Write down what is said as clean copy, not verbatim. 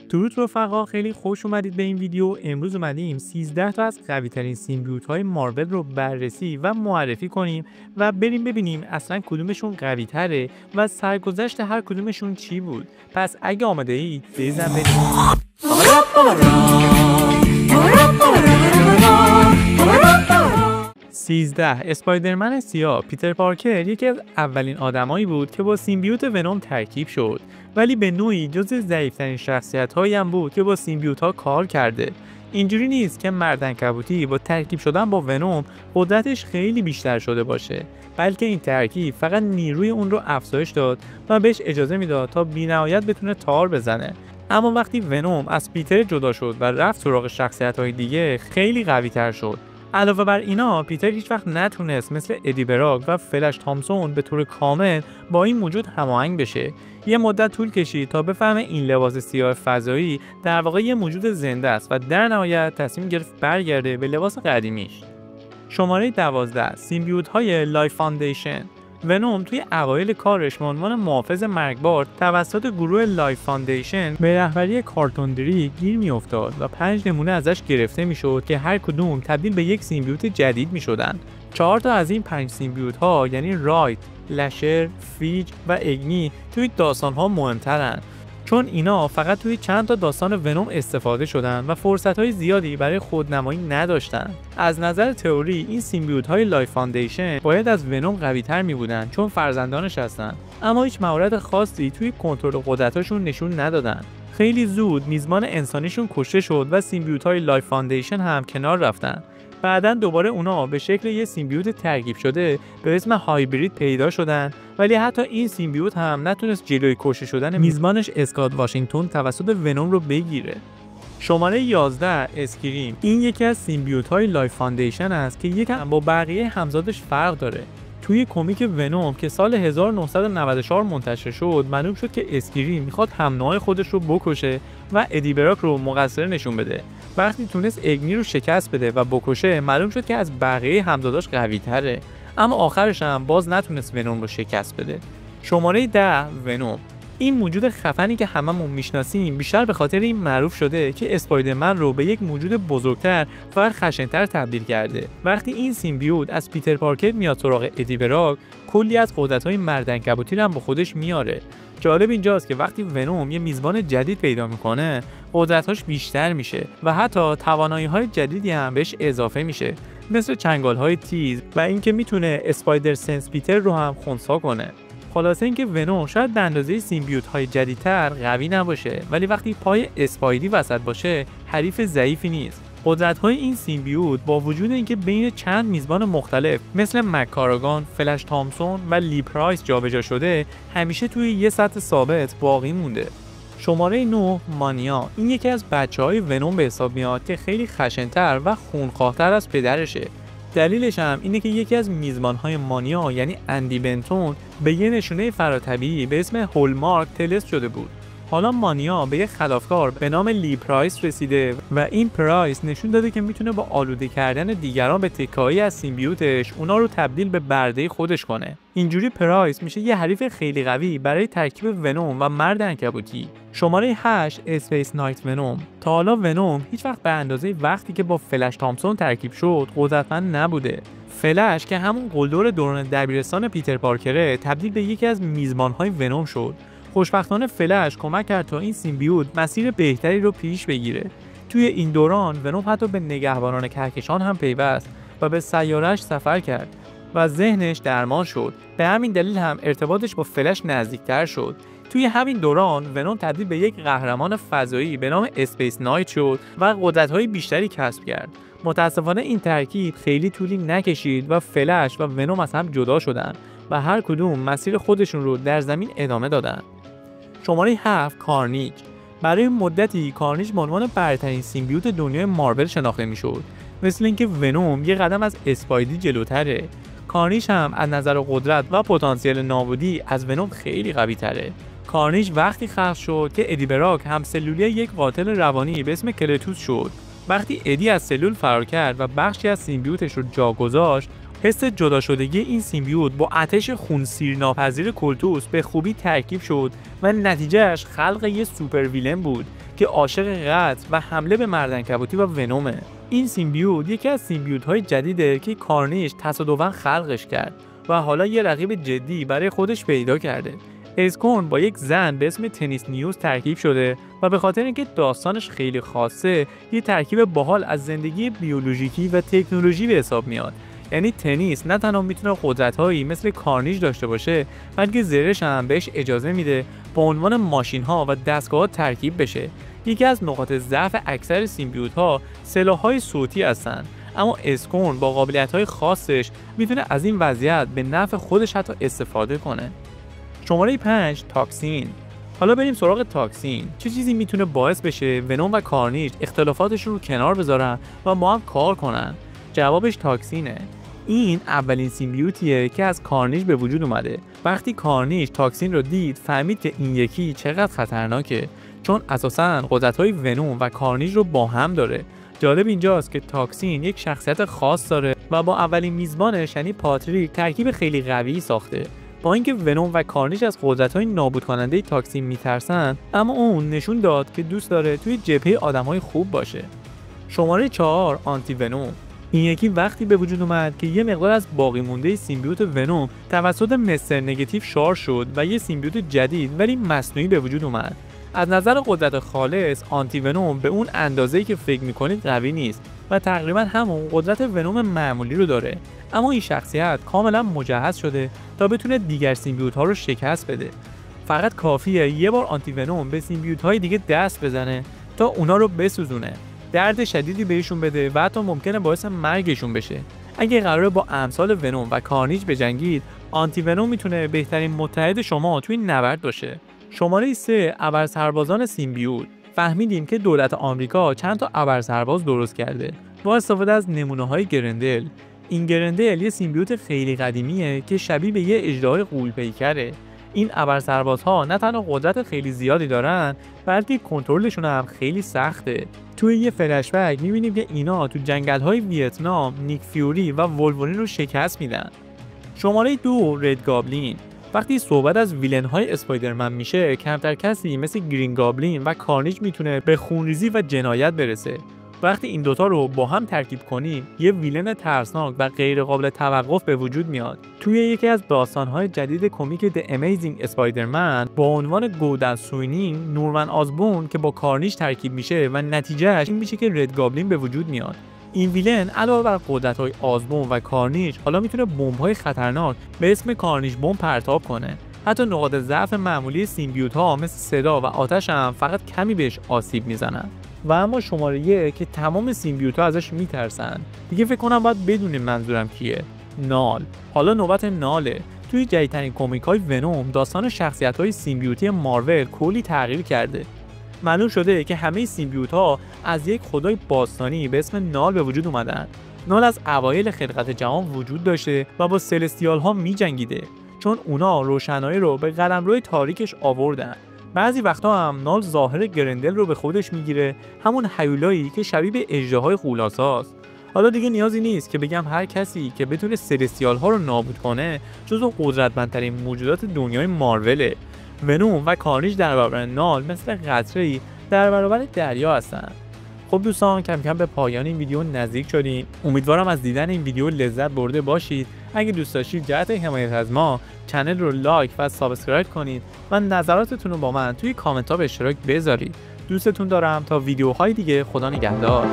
درود رفقا، خیلی خوش اومدید به این ویدیو. امروز اومدیم 13 تا از قوی ترین سیمبیوت های مارول رو بررسی و معرفی کنیم و بریم ببینیم اصلا کدومشون قوی تره و سرگذشت هر کدومشون چی بود. پس اگه آماده اید بزن بریم. 13. اسپایدرمن سیاه. پیتر پارکر یکی از اولین آدمایی بود که با سیمبیوت ونوم ترکیب شد، ولی به نوعی جزو ضعیف‌ترین شخصیت‌هایی هم بود که با سیمبیوت‌ها کار کرده. اینجوری نیست که مرد عنکبوتی با ترکیب شدن با ونوم قدرتش خیلی بیشتر شده باشه، بلکه این ترکیب فقط نیروی اون رو افزایش داد و بهش اجازه میداد تا بی‌نهایت بتونه تار بزنه. اما وقتی ونوم از پیتر جدا شد و رفت سراغ شخصیت‌های دیگه، خیلی قوی‌تر شد. علاوه بر اینا، پیتر هیچ وقت نتونست مثل ادی براک و فلش تامسون به طور کامل با این موجود هماهنگ بشه. یه مدت طول کشید تا بفهمه این لباس سیاه فضایی در واقع یه موجود زنده است و در نهایت تصمیم گرفت برگرده به لباس قدیمیش. شماره 12. سیمبیوت های لایف فاندیشن. ونوم توی اوایل کارش به عنوان محافظ مرگبار توسط گروه لایف فاندیشن به رهبری کارتوندری گیر میافتاد و 5 نمونه ازش گرفته میشد که هر کدوم تبدیل به یک سیمبیوت جدید میشدن. 4 تا از این 5 سیمبیوت ها یعنی رایت، لشر، فیج و اگنی توی داستان ها مهمترن، چون اینا فقط توی چند تا داستان ونوم استفاده شدن و فرصت‌های زیادی برای خودنمایی نداشتن. از نظر تئوری این سیمبیوت‌های لایف فاندیشن باید از ونوم قوی‌تر می‌بودن چون فرزندانش هستن، اما هیچ مهارت خاصی توی کنترل قدرتاشون نشون ندادن. خیلی زود میزبان انسانیشون کشته شد و سیمبیوت‌های لایف فاندیشن هم کنار رفتن. بعداً دوباره اونا به شکل یه سیمبیوت ترکیب شده به اسم هایبرید پیدا شدن، ولی حتی این سیمبیوت هم نتونست جلوی کشته شدن میزبانش اسکات واشنگتن توسط ونوم رو بگیره. شماره 11. اسکریم. این یکی از سیمبیوت های لایف فاندیشن است که یکم با بقیه همزادش فرق داره. توی کمیک ونوم که سال 1994 منتشر شد، معلوم شد که اسکریم میخواد همنوع خودش رو بکشه و ادی براک رو مقصر نشون بده. وقتی تونست اگنی رو شکست بده و بکشه، معلوم شد که از بقیه همزاداش قوی تره، اما آخرش هم باز نتونست ونوم رو شکست بده. شماره 10. ونوم. این موجود خفنی که هممون میشناسیم بیشتر به خاطر این معروف شده که اسپایدرمن رو به یک موجود بزرگتر و خشن‌تر تبدیل کرده. وقتی این سیمبیوت از پیتر پارکر میاد سراغ ادی براک، کلی از قدرت‌های مرد عنکبوتی رو هم با خودش میاره. جالب اینجاست که وقتی ونوم یه میزبان جدید پیدا میکنه، قدرتاش بیشتر میشه و حتی توانایی‌های جدیدی هم بهش اضافه میشه، مثل چنگال‌های تیز و اینکه میتونه اسپایدر سنس پیتر رو هم خنثی کنه. خلاصه اینکه ونوم شاید به اندازه سیمبیوت‌های جدیدتر قوی نباشه، ولی وقتی پای اسپایدی وسط باشه حریف ضعیفی نیست. قدرت‌های این سیمبیوت با وجود اینکه بین چند میزبان مختلف مثل مک‌کاراگان، فلش تامسون و لی پرایس جابجا شده، همیشه توی یه سطح ثابت باقی مونده. شماره 9. مانیا. این یکی از بچه‌های ونوم به حساب میاد که خیلی خشن‌تر و خونخواه‌تر از پدرشه. دلیلش هم اینه که یکی از میزبان‌های مانیا یعنی اندی بنتون به یه نشونه فراتبیعی به اسم هولمارک طلسم شده بود. حالا مانیا به یه خلافکار به نام لی پرایس رسیده و این پرایس نشون داده که میتونه با آلوده کردن دیگران به تکه‌ای از سیمبیوتش اونا رو تبدیل به برده خودش کنه. اینجوری پرایس میشه یه حریف خیلی قوی برای ترکیب ونوم و مرد عنکبوتی. شماره 8. اسپیس نایت ونوم. تا حالا ونوم هیچ وقت به اندازه وقتی که با فلش تامسون ترکیب شد قدرتمند نبوده. فلش که همون قلدر دوران دبیرستان پیتر پارکره تبدیل به یکی از میزبان‌های ونوم شد. خوشبختانه فلش کمک کرد تا این سیمبیوت مسیر بهتری رو پیش بگیره. توی این دوران ونوم حتی به نگهبانان کهکشان هم پیوست و به سیاره‌اش سفر کرد و ذهنش درمان شد. به همین دلیل هم ارتباطش با فلش نزدیکتر شد. توی همین دوران ونوم تبدیل به یک قهرمان فضایی به نام اسپیس نایت شد و قدرت‌های بیشتری کسب کرد. متاسفانه این ترکیب خیلی طولی نکشید و فلش و ونوم از هم جدا شدن و هر کدوم مسیر خودشون رو در زمین ادامه دادن. شماره 7. کارنیج. برای مدتی کارنیج به عنوان برترین سیمبیوت دنیای مارول شناخته میشد، مثل اینکه ونوم یه قدم از اسپایدی جلوتره. کارنیج هم از نظر قدرت و پتانسیل نابودی از ونوم خیلی قوی تره. کارنیج وقتی خلق شد که ادی براک هم سلولی یک قاتل روانی به اسم کلتوس شد. وقتی ادی از سلول فرار کرد و بخشی از سیمبیوتش رو جا گذاشت، حس جدا شدگی این سیمبیوت با آتش خونسیرناپذیر کلتوس به خوبی ترکیب شد و نتیجهش خلق یه سوپر ویلن بود که عاشق قتل و حمله به مردعنکبوتی و ونومه. این سیمبیوت یکی از سیمبیوت‌های جدیده که کارنیج تصادفاً خلقش کرد و حالا یه رقیب جدی برای خودش پیدا کرده. اسکورن با یک زن به اسم تنیس نیوز ترکیب شده و به خاطر اینکه داستانش خیلی خاصه، یه ترکیب باحال از زندگی بیولوژیکی و تکنولوژی به حساب میاد. یعنی تنیس نه تنها میتونه قدرت‌هایی مثل کارنیج داشته باشه، بلکه زرش هم بهش اجازه میده با عنوان ماشین‌ها و دستگاه‌ها ترکیب بشه. یکی از نقاط ضعف اکثر سیمبیوت‌ها سلاح‌های صوتی هستن، اما اسکورن با قابلیت‌های خاصش میتونه از این وضعیت به نفع خودش حتی استفاده کنه. شماره 5 تاکسین. حالا بریم سراغ تاکسین. چه چیزی میتونه باعث بشه ونوم و کارنیج اختلافاتشون رو کنار بذارن و با هم کار کنن؟ جوابش تاکسینه. این اولین سیمبیوتیه که از کارنیج به وجود اومده. وقتی کارنیج تاکسین رو دید، فهمید که این یکی چقدر خطرناکه، چون اساساً قدرت‌های ونوم و کارنیج رو با هم داره. جالب اینجاست که تاکسین یک شخصیت خاص داره و با اولین میزبانش یعنی پاتریک ترکیب خیلی قوی ساخته. با اینکه ونوم و کارنیج از قدرت‌های نابود کننده تاکسین میترسن، اما اون نشون داد که دوست داره توی جبهه آدم‌های خوب باشه. شماره 4 آنتی ونوم. این یکی وقتی به وجود اومد که یه مقدار از باقی مونده سیمبیوت ونوم توسط مستر نگاتیو شار شد و یه سیمبیوت جدید ولی مصنوعی به وجود اومد. از نظر قدرت خالص آنتی ونوم به اون اندازه‌ای که فکر می‌کنید قوی نیست و تقریبا همون قدرت ونوم معمولی رو داره، اما این شخصیت کاملا مجهز شده تا بتونه دیگر سیمبیوت‌ها رو شکست بده. فقط کافیه یه بار آنتی ونوم به سیمبیوت‌های دیگه دست بزنه تا اونا رو بسوزونه، درد شدیدی بهشون بده و حتی ممکنه باعث مرگشون بشه. اگه قراره با امثال ونوم و کارنیج بجنگید، آنتی ونوم میتونه بهترین متحد شما توی نبرد باشه. شماره 3 ابرسربازان سیمبیوت. فهمیدیم که دولت آمریکا چند تا ابرسرباز درست کرده با استفاده از نمونه‌های گرندل. این گرندل یه سیمبیوت خیلی قدیمیه که شبیه به یه اژدهای غول‌پیکره. این ابرسربازها نه تنها قدرت خیلی زیادی دارن، بلکه کنترلشون هم خیلی سخته. توی یه فلش بک می‌بینیم که اینا تو جنگل‌های ویتنام نیک فیوری و وولورین رو شکست میدن. شماره 2 رد گابلین. وقتی صحبت از ویلن‌های اسپایدرمن میشه، کمتر کسی مثل گرین گابلین و کارنیج میتونه به خونریزی و جنایت برسه. وقتی این دوتا رو با هم ترکیب کنیم، یه ویلن ترسناک و غیر قابل توقف به وجود میاد. توی یکی از داستان‌های جدید کمیک The Amazing Spider-Man با عنوان گودن سوینینگ، نورمن آزبورن که با کارنیج ترکیب میشه و نتیجهش این میشه که رد گابلین به وجود میاد. این ویلن علاوه بر قدرت‌های آزبورن و کارنیج، حالا میتونه بمب‌های خطرناک به اسم کارنیج بمب پرتاب کنه. حتی نقاط ضعف معمولی سیمبیوت‌ها مثل صدا و آتش هم فقط کمی بهش آسیب میزنن. و اما شماره 1 که تمام سیمبیوت‌ها ازش میترسن، دیگه فکر کنم باید بدونیم منظورم کیه. نال. حالا نوبت ناله. توی جدیدترین کمیک‌های ونوم داستان شخصیت‌های سیمبیوتی مارول کلی تغییر کرده. معلوم شده که همه سیمبیوت‌ها از یک خدای باستانی به اسم نال به وجود اومدن. نال از اوایل خلقت جهان وجود داشته و با سلستیال‌ها می‌جنگیده، چون اونا روشنایی رو به قلمرو تاریکش آوردن. بعضی وقتا هم نال ظاهر گرندل رو به خودش میگیره، همون هیولایی که شبیه به اژدهای غول‌آساست. حالا دیگه نیازی نیست که بگم هر کسی که بتونه سلستیال‌ها رو نابود کنه جزو قدرتمندترین موجودات دنیای مارول. ونوم و کارنیج در برابر نال مثل قطره‌ای در برابر دریا هستن. خب دوستان، کم کم به پایان این ویدیو نزدیک شدیم. امیدوارم از دیدن این ویدیو لذت برده باشید. اگه دوست داشتید جهت حمایت از ما، کانال رو لایک و سابسکرایب کنید و نظراتتون رو با من توی کامنت ها به اشتراک بذارید. دوستتون دارم. تا ویدیوهای دیگه، خدا نگهدار.